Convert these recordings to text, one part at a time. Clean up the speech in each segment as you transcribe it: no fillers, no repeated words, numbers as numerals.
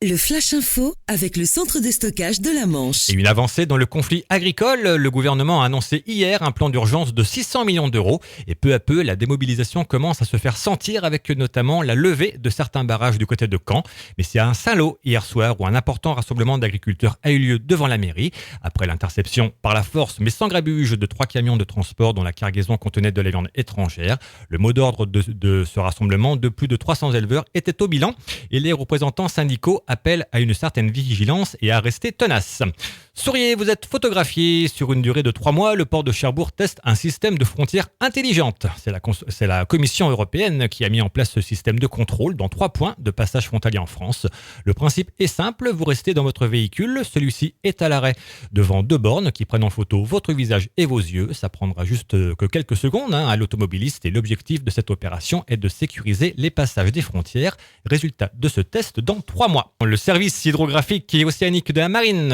Le Flash Info avec le centre de stockage de la Manche. Et une avancée dans le conflit agricole. Le gouvernement a annoncé hier un plan d'urgence de 600 millions d'euros. Et peu à peu, la démobilisation commence à se faire sentir avec notamment la levée de certains barrages du côté de Caen. Mais c'est à Saint-Lô hier soir où un important rassemblement d'agriculteurs a eu lieu devant la mairie. Après l'interception par la force, mais sans grabuge, de 3 camions de transport dont la cargaison contenait de la viande étrangère. Le mot d'ordre de ce rassemblement de plus de 300 éleveurs était au bilan. Et les représentants syndicaux appellent à une certaine vigilance et à rester tenaces. Souriez, vous êtes photographié. Sur une durée de 3 mois, le port de Cherbourg teste un système de frontières intelligente. C'est la Commission européenne qui a mis en place ce système de contrôle dans 3 points de passage frontalier en France. Le principe est simple, vous restez dans votre véhicule, celui-ci est à l'arrêt devant 2 bornes qui prennent en photo votre visage et vos yeux. Ça prendra juste que quelques secondes à l'automobiliste et l'objectif de cette opération est de sécuriser les passages des frontières. Résultat de ce test dans 3 mois. Le service hydrographique et océanique de la marine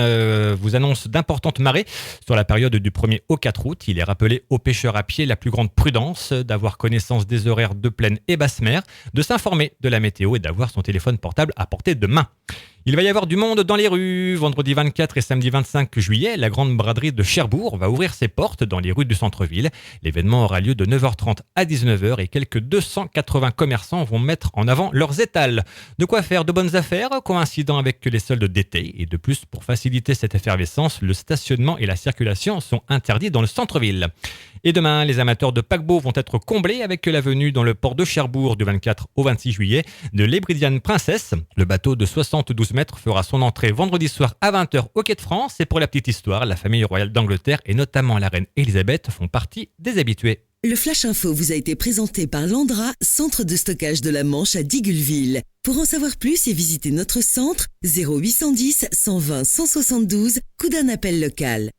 vous annonce d'importantes marées sur la période du 1er au 4 août. Il est rappelé aux pêcheurs à pied la plus grande prudence, d'avoir connaissance des horaires de pleine et basse mer, de s'informer de la météo et d'avoir son téléphone portable à portée de main. Il va y avoir du monde dans les rues. Vendredi 24 et samedi 25 juillet, la grande braderie de Cherbourg va ouvrir ses portes dans les rues du centre-ville. L'événement aura lieu de 9h30 à 19h et quelques 280 commerçants vont mettre en avant leurs étals. De quoi faire de bonnes affaires, coïncidant avec les soldes d'été. Et de plus, pour faciliter cette effervescence, le stationnement et la circulation sont interdits dans le centre-ville. Et demain, les amateurs de paquebots vont être comblés avec la venue dans le port de Cherbourg du 24 au 26 juillet de l'Hébridian Princess. Le bateau de 72 mètres fera son entrée vendredi soir à 20h au Quai de France. Et pour la petite histoire, la famille royale d'Angleterre et notamment la reine Elisabeth font partie des habitués. Le Flash Info vous a été présenté par Landra, centre de stockage de la Manche à Digoulville. Pour en savoir plus et visiter notre centre, 0810 120 172, coup d'un appel local.